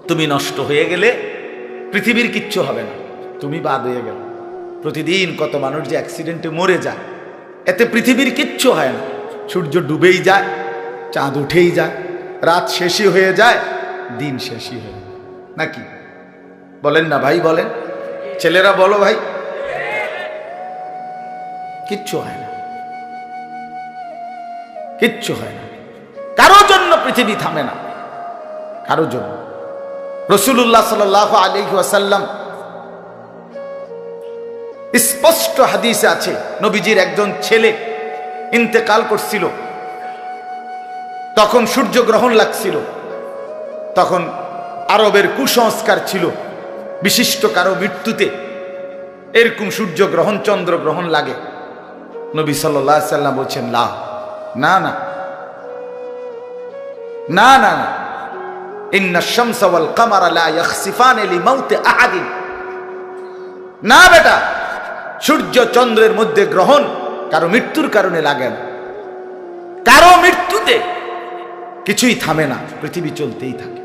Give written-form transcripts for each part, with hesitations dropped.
তুমি নষ্ট হয়ে গেলে পৃথিবীর কিচ্ছু হবে না, তুমি বাদ হয়ে গেল। প্রতিদিন কত মানুষ যে অ্যাক্সিডেন্টে মরে যায়, এতে পৃথিবীর কিচ্ছু হয় না। সূর্য ডুবেই যায়, চাঁদ উঠেই যায়, রাত শেষই হয়ে যায়, দিন শেষই হয়ে যায়, নাকি বলেন না ভাই? বলেন ছেলেরা, বলো ভাই, কিচ্ছু হয় না, কিচ্ছু হয় না। কারোর জন্য পৃথিবী থামে না, কারোর জন্য। রাসূলুল্লাহ সাল্লাল্লাহু আলাইহি ওয়াসাল্লাম স্পষ্ট হাদিসে আছে, নবীজির একজন ছেলে ইন্তেকাল করছিল, তখন সূর্যগ্রহণ লাগছিল। তখন আরবের কুসংস্কার ছিল, বিশিষ্ট কারো মৃত্যুতে এরকম সূর্যগ্রহণ চন্দ্রগ্রহণ লাগে। নবী সাল্লাল্লাহু আলাইহি ওয়াসাল্লাম বলছেন, না না না না না না, ইন্না শামসা ওয়াল কামারা লা ইয়াখসিফানি লিমাউতি আহাদিন। না বেটা, সূর্য চন্দ্রের মধ্যে গ্রহণ কারো মৃত্যুর কারণে লাগে না। কারো মৃত্যুতে কিছুই থামে না, পৃথিবী চলতেই থাকে,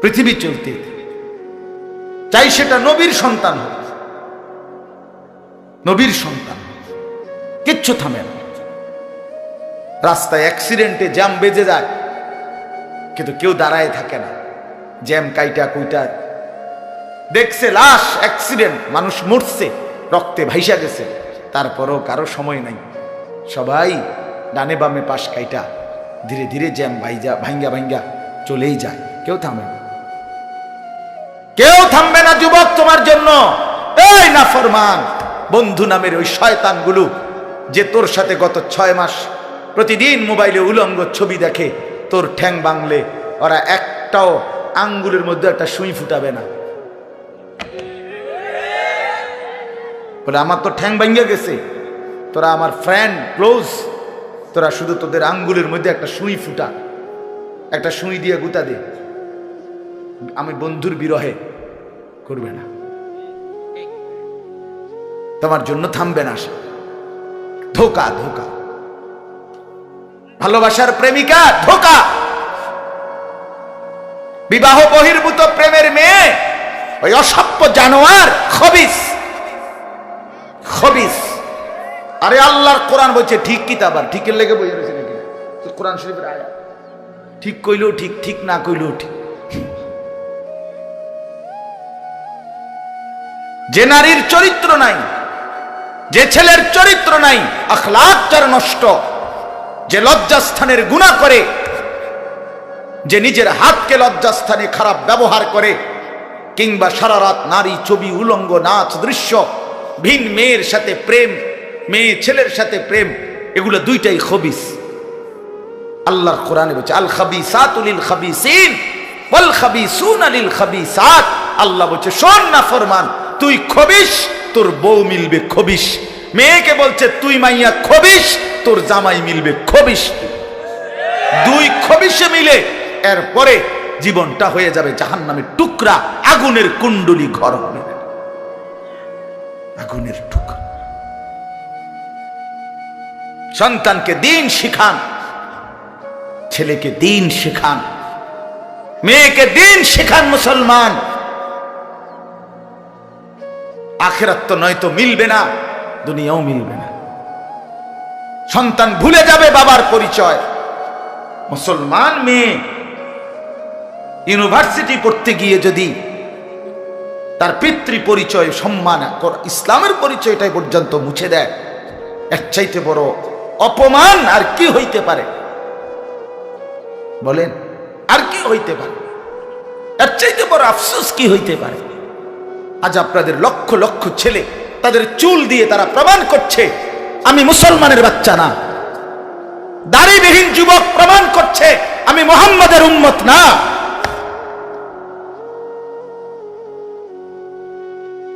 পৃথিবী চলতেই থাকে। চাই সেটা নবীর সন্তান হোক, নবীর সন্তান, কিচ্ছু থামে না। রাস্তায় অ্যাক্সিডেন্টে জ্যাম বেজে যায়, কিন্তু কেউ দাঁড়ায় থাকে না। জ্যাম কাইটা কুইটা দেখছে, লাশ, অ্যাক্সিডেন্ট, মানুষ মরছে, রক্তে ভাইসা গেছে, তারপরও কারো সময় নাই। সবাই ডানে বামে পাশ কাইটা ধীরে ধীরে জ্যাম ভাঙ্গা ভাঙ্গা চলেই যায়, কেউ থামে না, কেউ থামবে না। যুবক, তোমার জন্য এই নাফরমান বন্ধু নামের ওই শয়তানগুলো যে তোর সাথে গত 6 মাস প্রতিদিন মোবাইলে উলঙ্গ ছবি দেখে, তোর ঠ্যাং বাংলে ওরা একটাও আঙ্গুলের মধ্যে একটা সুই ফুটাবে না। বলে আমার তো ঠ্যাং ভাঙ্গা গেছে, তোরা আমার ফ্রেন্ড ক্লোজ, তোরা শুধু তোদের আঙ্গুলের মধ্যে একটা সুই ফুটা, একটা সুই দিয়ে গুতা দে, আমি বন্ধুর বিরহে করবে না, তোমার জন্য থামবে না সে। ধোকা, ধোকা, ভালোবাসার প্রেমিকা ধোকা, বিবাহ বহির্ভূত প্রেমের মেয়ে ওই অসভ্য জানোয়ার, খবিস, খবিস। আরে আল্লাহর কোরআন বলছে ঠিক কিতাব, আর ঠিকের লেগে বই রয়েছে নাকি? কোরআন শরীফের আয়াত, ঠিক কইলেও ঠিক, ঠিক না কইলেও ঠিক। যে নারীর চরিত্র নাই, যে ছেলের চরিত্র নাই, আখলাক যার নষ্ট, যে লজ্জাস্থানের গুনাহ করে, যে নিজের হাতকে লজ্জাস্থানে খারাপ ব্যবহার করে, কিংবা সারা রাত নারী ছবি, উলঙ্গ নাচ দৃশ্য, ভিন মেয়ের সাথে প্রেম, মেয়ে ছেলের সাথে প্রেম, এগুলো দুইটাই খবিস। আল্লাহর কোরআনে বলছে আল খাবিসাতু লিল খাবিসিন ওয়াল খাবিসুনা লিল খাবিসাত। আল্লাহ বলছে শোন না ফরমান, তুই খবিস, তোর বউ মিলবে খবিস। মেয়েকে বলছে তুই মাইয়া খবিস, তোর জামাই মিলবে খবিস। দুই খবিসে মিলে এরপরে জীবনটা হয়ে যাবে জাহান্নামের টুকরা, আগুনের কুণ্ডলী ঘর হবে, আগুনের টুকরা। সন্তানকে দিন শিখান, ছেলেকে দিন শিখান, মেয়েকে দিন শিখান। মুসলমান, আখিরাত তো নয়তো মিলবে না, দুনিয়াও মিলবে না। সন্তান ভুলে যাবে বাবার পরিচয়। মুসলমান মেয়ে ইউনিভার্সিটি পড়তে গিয়ে যদি তার পিতৃ পরিচয়, সম্মান, ইসলামের পরিচয়টাই পর্যন্ত মুছে দেয়, এর চাইতে বড় অপমান আর কি হইতে পারে? বলেন, আর কি হইতে পারে? এর চাইতে বড় আফসোস কি হইতে পারে? আজ আপনাদের লক্ষ লক্ষ ছেলে তাদের চুল দিয়ে তারা প্রমাণ করছে আমি মুসলমানের বাচ্চা না। দাড়িবিহীন যুবক প্রমাণ করছে আমি মুহাম্মাদের উম্মত না।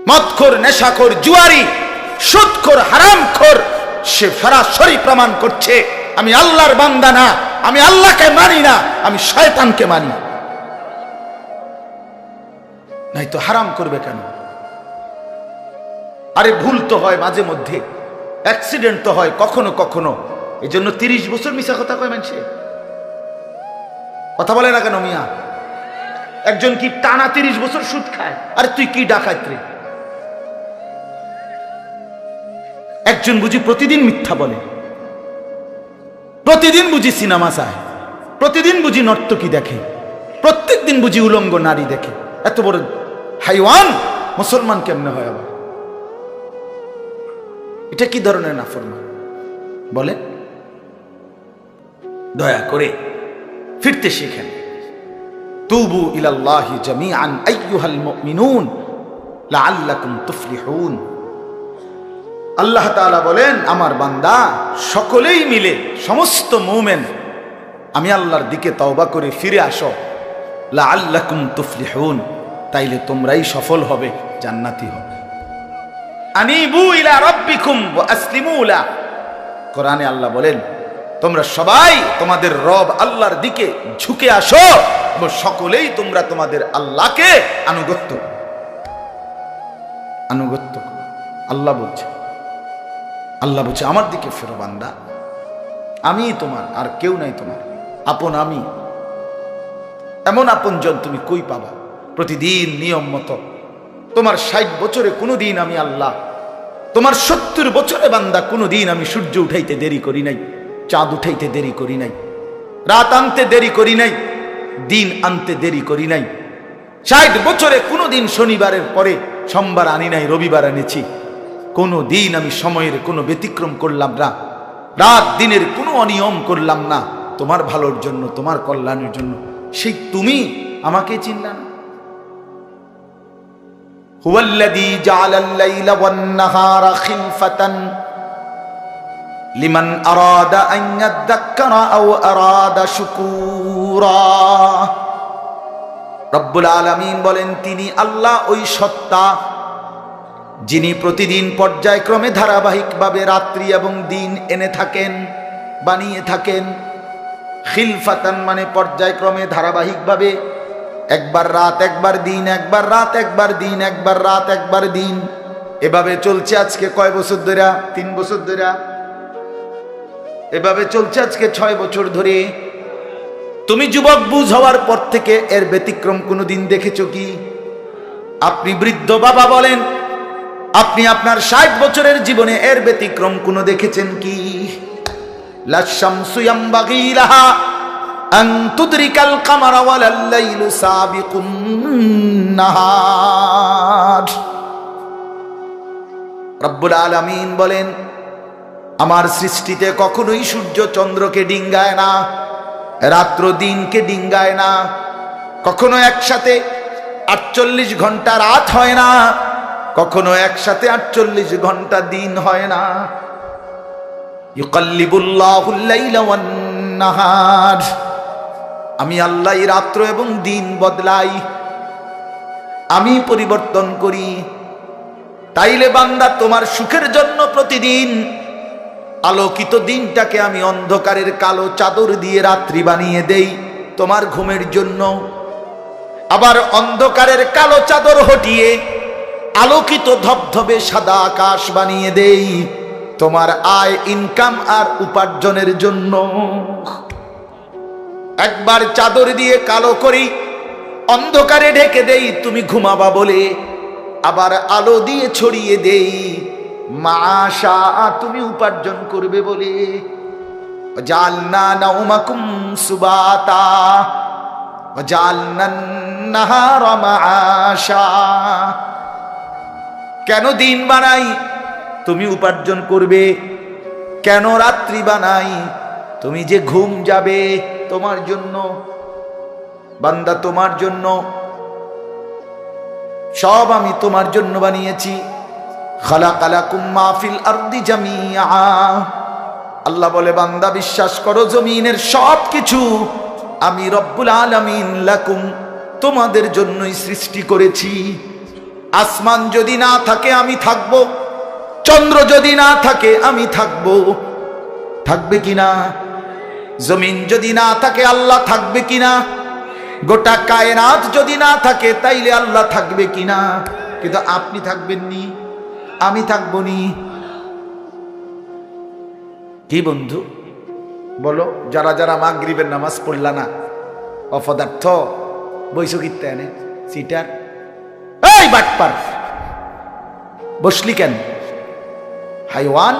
মদখোর, নেশাখোর, জুয়ারি, সুদখোর, হারামখোর, সে সরাসরি প্রমাণ করছে আমি আল্লাহর বান্দা না, আমি আল্লাহকে মানি না, আমি শয়তানকে মানি। নাই তো হারাম করবে কেন? আরে ভুল তো হয় মাঝে মধ্যে, অ্যাক্সিডেন্ট তো হয় কখনো কখনো, এই জন্য 30 বছর মিশা কথা কয় মানুষে। কথা বলে না কেন মিয়া? একজন কি টানা 30 বছর সুদ খায়? আরে তুই কি ডাকাত রে? একজন বুঝি প্রতিদিন মিথ্যা বলে, প্রতিদিন বুঝি সিনেমা চায়, প্রতিদিন বুঝি নর্তকী দেখে, প্রত্যেক দিন বুঝি উলঙ্গ নারী দেখে। এত বড় হাইওয়ান মুসলমান কেমনে হয় আবার? এটা কি ধরনের নাফরমান বলে? দয়া করে ফিরতে শিখেন। তুবু ইলাল্লাহি জামিআন আইয়ুহাল মুমিনুন লাআল্লাকুম তুফলিহুন। আল্লাহ তাআলা বলেন, আমার বান্দা সকলেই মিলে, সমস্ত মুমিন আমি আল্লাহর দিকে তওবা করে ফিরে আসো, লাআল্লাকুম তুফলিহুন, তাইলে তোমরাই সফল হবে, জান্নাতি হবে। আনিবু ইলা রাব্বিকুম ওয়া আসলিমু লা। কোরআনে আল্লাহ বলেন, তোমরা সবাই তোমাদের রব আল্লাহর দিকে ঝুঁকে আসো এবং সকলেই তোমরা তোমাদের আল্লাহকে আনুগত্য। আল্লাহ বলছে, আল্লাহ বলছে আমার দিকে ফেরো বান্দা, আমি তোমার, আর কেউ নাই তোমার আপন। আমি এমন আপনজন তুমি কই পাবা? প্রতিদিন নিয়ম মতো তোমার 60 বছরে কোনোদিন আমি আল্লাহ, তোমার 70 বছরে বান্দা কোনোদিন আমি সূর্য উঠাইতে দেরি করি নাই, চাঁদ উঠাইতে দেরি করি নাই, রাত আনতে দেরি করি নাই, দিন আনতে দেরি করি নাই। 60 বছরে কোনোদিন শনিবারের পরে সোমবার আনি নাই, রবিবার এনেছি। কোনো দিন আমি সময়ের কোনো ব্যতিক্রম করলাম না, রাত দিনের কোনো অনিয়ম করলাম না, তোমার ভালোর জন্য, তোমার কল্যাণের জন্য। সেই তুমি আমাকে চিনলা না? হুয়াল্লাযী জাআলাল লাইলা ওয়ান নাহারা খিলফাতান লিমান আরাদা আন ইয়াযাক্কারা আও আরাদা শুকুরা। রব্বুল আলামিন বলেন, তিনি আল্লাহ ওই সত্তা যিনি প্রতিদিন পর্যায়ক্রমে ধারাবাহিকভাবে রাত্রি এবং দিন এনে থাকেন, বানিয়ে থাকেন। খিলফাতান মানে পর্যায়ক্রমে ধারাবাহিকভাবে, একবার রাত একবার দিন, একবার রাত একবার দিন, একবার রাত একবার দিন, এভাবে চলছে আজকে কয় বছর ধরে? 3 বছর ধরে। এভাবে চলছে আজকে 6 বছর ধরে। তুমি যুবক বুঝ হওয়ার পর থেকে এর ব্যতিক্রম কোনোদিন দেখেছো কি? আপনি বৃদ্ধ বাবা বলেন, আপনি আপনার 60 বছরের জীবনে এর ব্যতিক্রম কোনো দেখেছেন কি? লা শামসু ইয়ামবাগি লাহা আন তুদরিকাল কামারা ওয়ালাল লাইলু সাবিকুন নাহার। রব্বুল আলামিন বলেন, আমার সৃষ্টিতে কখনোই সূর্য চন্দ্রকে ডিঙ্গায় না, রাত্র দিনকে ডিঙ্গায় না, কখনো একসাথে 48 ঘন্টা রাত হয় না, কখনো একসাথে 48 ঘন্টা দিন হয় না। ইউকাল্লিবুল্লাহুল লাইলা ওয়ান নাহার, আমি আল্লাহ রাত্র এবং দিন বদলাই, আমি পরিবর্তন করি। তাইলে বান্দা তোমার সুখের জন্য প্রতিদিন আলোকিত দিনটাকে আমি অন্ধকারের কালো চাদর দিয়ে রাত্রি বানিয়ে দেই তোমার ঘুমের জন্য, আবার অন্ধকারের কালো চাদর হটিয়ে আলোকিত ধবধবে সাদা আকাশ বানিয়ে দেই তোমার আয়, ইনকাম আর উপার্জনের জন্য। একবার চাদর দিয়ে কালো করি, অন্ধকারে ঢেকে দেই তুমি ঘুমাবা বলে, আবার আলো দিয়ে ছড়িয়ে দেই মাশা তুমি উপার্জন করবে বলে। জালনা নাউমাকুম সুবাতা জালনান নাহারা মাশা। কেন দিন বানাই? তুমি উপার্জন করবে। কেন রাত্রি বানাই? তুমি যে ঘুম যাবে তোমার জন্য। বান্দা তোমার জন্য, সব আমি তোমার জন্য বানিয়েছি। খালাকালাকুম মা ফিল আরদি জামিআ। আল্লাহ বলে, বান্দা বিশ্বাস করো, জমিনের সব কিছু আমি রব্বুল আলামিন লাকুম তোমাদের জন্যই সৃষ্টি করেছি। আসমান যদি না থাকে আমি থাকব, চন্দ্র যদি না থাকে আমি থাকব, থাকবে কিনা? জমিন যদি না থাকে আল্লাহ থাকবে কিনা? গোটা কায়নাত যদি না থাকে তাইলে আল্লাহ থাকবে কিনা? কিন্তু আপনি থাকবেন নি, আমি থাকবো নি। কি বন্ধু বলো, যারা যারা মাগরিবের নামাজ পড়লা না, অপদার্থ, বইছো কিত্তে এনে সিটার, এই বাটপার বসলি কেন? হাইওয়ান,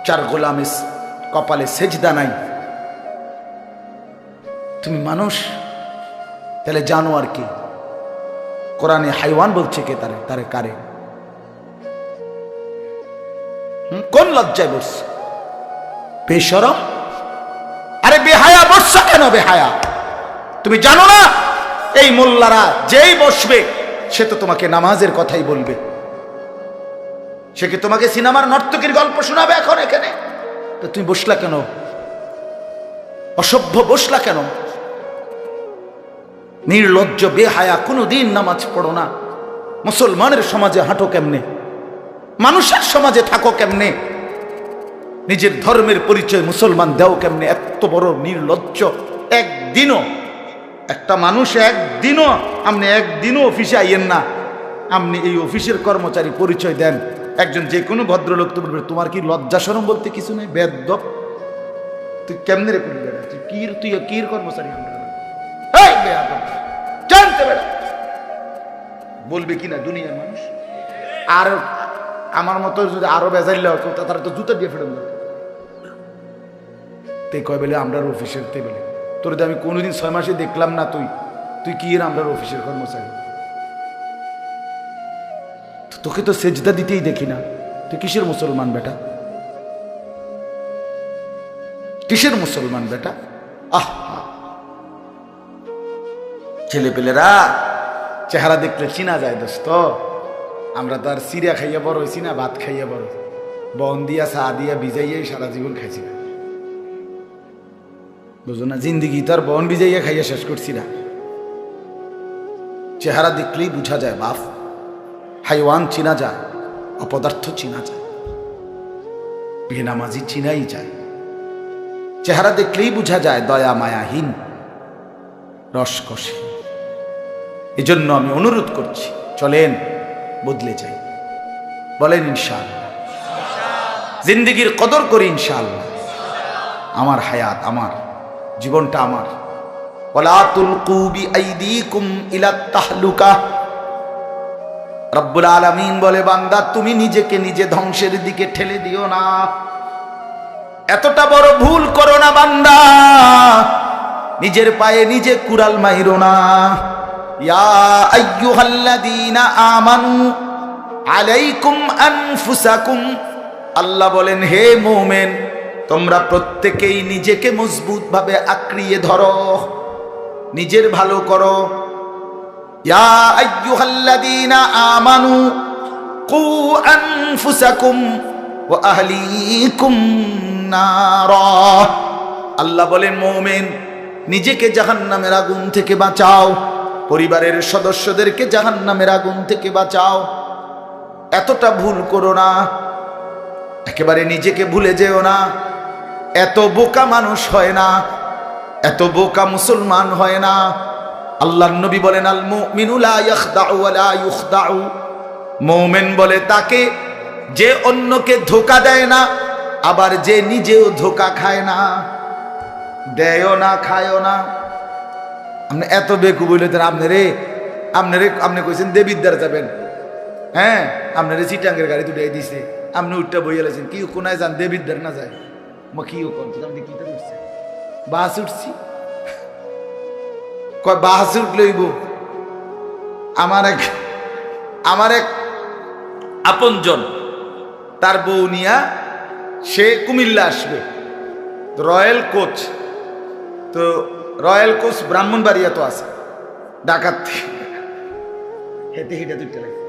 চার গোলামের কপালে সেজদা নাই, তুমি মানুষ, তাহলে জানোয়ার কি? কোরআনে হাইওয়ান বলছে কে? তারে তারে কারে? কোন লজ্জায় বসছে? বেশরম, আরে বেহায়া বসছে কেন? বেহায়া, তুমি জানো না এই মোল্লারা যেই বসবে সে তো তোমাকে নামাজের কথাই বলবে, সে কি তোমাকে সিনেমার নর্তকীর গল্প শোনাবে এখন এখানে? তো তুমি বসলা কেন? অসভ্য বসলা কেন? নির্লজ্জ বেহায়া, কোনোদিন নামাজ পড়ো না, মুসলমানের সমাজে হাঁটো কেমনে? মানুষের সমাজে থাকো কেমনে? নিজের ধর্মের পরিচয় মুসলমান দেও কেমনে? এত বড় নির্লজ্জ। একদিনও একটা মানুষ একদিনও অফিসে আইয়েন না, আপনি এই অফিসের কর্মচারী পরিচয় দেন, একজন যে কোনো ভদ্রলোক তো বলবে তোমার কি লজ্জা শরম বলতে কিছু নেই? বেয়াদব, তুই কেমনে রে করবি? তুই কির কর্মচারী? আমরা জানতে বেড়া বলবে কিনা দুনিয়ার মানুষ? আর আমার মতো যদি আরো বেজাইলে তারা তো জুতা দিয়ে ফেরত তে কয় বেলে আমরা অফিসের তে বেলে তোর আমি কোনোদিন 6 মাসে দেখলাম না, তুই কি আমরা অফিসের কর্মচারী? তোকে তো সেজদা দিতেই দেখি না, তুই কিসের মুসলমান বেটা? কিসের মুসলমান বেটা? আহ, ছেলে পেলেরা চেহারা দেখলে চিনা যায় দোস্ত। আমরা তো আর সিরিয়া খাইয়া বড় হয়েছি না, ভাত খাইয়া বড়, বন দিয়া চা দিয়া ভিজাইয়াই সারা জীবন খাইছি না, বুঝো না? জিন্দিগি তো আর বন ভিজাইয়া খাইয়া শেষ করছি না। চেহারা দেখলেই বুঝা যায় বাপ, হাইওয়ান চিনা যায়, অপদার্থ চিনা যায়, বেনামাজি চিনাই যায়। চেহারা দেখলেই বুঝা যায় দয়া মায়াহীন, রসকসে। এজন্য আমি অনুরোধ করছি, চলেন বদলে যাই, বলেন ইনশাআল্লাহ। জিন্দেগির কদর করি ইনশাআল্লাহ। আমার হায়াত আমার, জীবনটা আমার। ওয়ালা তুলকু বিআইদিকুম ইলাত তাহলুকা। রব্বুল আলামিন বলে, বান্দা তুমি নিজেকে নিজে ধ্বংসের দিকে ঠেলে দিও না, এতটা বড় ভুল করো না বান্দা, নিজের পায়ে নিজে কুড়াল মাইরো না। ইয়া আইয়ুহাল্লাযীনা আমানু আলাইকুম আনফুসাকুম, আল্লাহ বলেন হে মুমিন তোমরা প্রত্যেকেই নিজেকে মজবুত ভাবে আঁকড়িয়ে ধরো, নিজের ভালো করো। ইয়া আইয়ুহাল্লাযীনা আমানু কু আনফুসাকুম ওয়া আহলিকুম নারা, আল্লাহ বলেন মুমিন নিজেকে জাহান্নামের আগুন থেকে বাঁচাও, পরিবারের সদস্যদেরকে জাহান্নামের আগুন থেকে বাঁচাও। এতটা ভুল করো না, একেবারে নিজেকে ভুলে যেও না। এত বোকা মানুষ হয় না, এত বোকা মুসলমান হয় না। আল্লাহর নবী বলেন, আল মুমিনু লা ইয়াখদাউ ওয়া লা ইউখদাউ, মুমিন বলে তাকে যে অন্যকে ধোঁকা দেয় না, আবার যে নিজেও ধোঁকা খায় না। দেয়ও না, খায়ও না। আপনি এত বেকু বললেন, আপনি কইছেন দেবিদ্বার যাবেন, হ্যাঁ আপনারে চিটাঙ্গের গাড়ি দুটাই দিছে, আপনি উঠটা বইয়া লাইছেন, কি কোনায় যান দেবিদ্বার না যায়? মা কি আপনি কি উঠছে? বাস উঠছি, কয় বাস উঠলইব। আমার এক আপনজন, তার বউ নিয়া সে কুমিল্লা আসবে, রয়্যাল কোচ, তো রয়্যাল কোচ ব্রাহ্মণবাড়িয়া তো আছে, ডাকাত হেঁটে হেঁটে দুইটা লাগে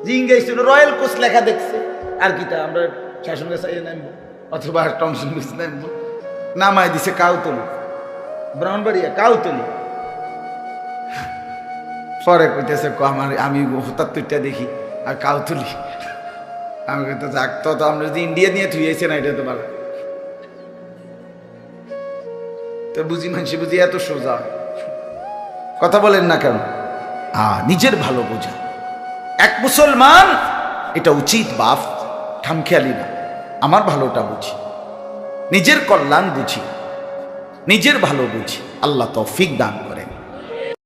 জিঙ্গাইছিল, রয়্যাল কোচ লেখা দেখছে, আর কিটা আমরা শাসন গাছ নামবো অথবা টমসন গাছ নামবো, নামায় দিছে কাউতলি, ব্রাহ্মণবাড়িয়া কাউতলি। পরে কইতেছে আমি হঠাৎ তুইটা দেখি আর কাউতলি, আমি তো যাক, তো আমরা যদি ইন্ডিয়া নিয়ে থুইয়েছে না, এটা তো ভালো তো বুঝি, মানুষ বুঝি এত সোজা কথা বলেন না কেন? নিজের ভালো বোঝা এক মুসলমান, এটা উচিত বাপ, খামখেয়ালি না। আমার ভালোটা বুঝি, নিজের কল্যাণ বুঝি, নিজের ভালো বুঝি। আল্লাহ তৌফিক দান।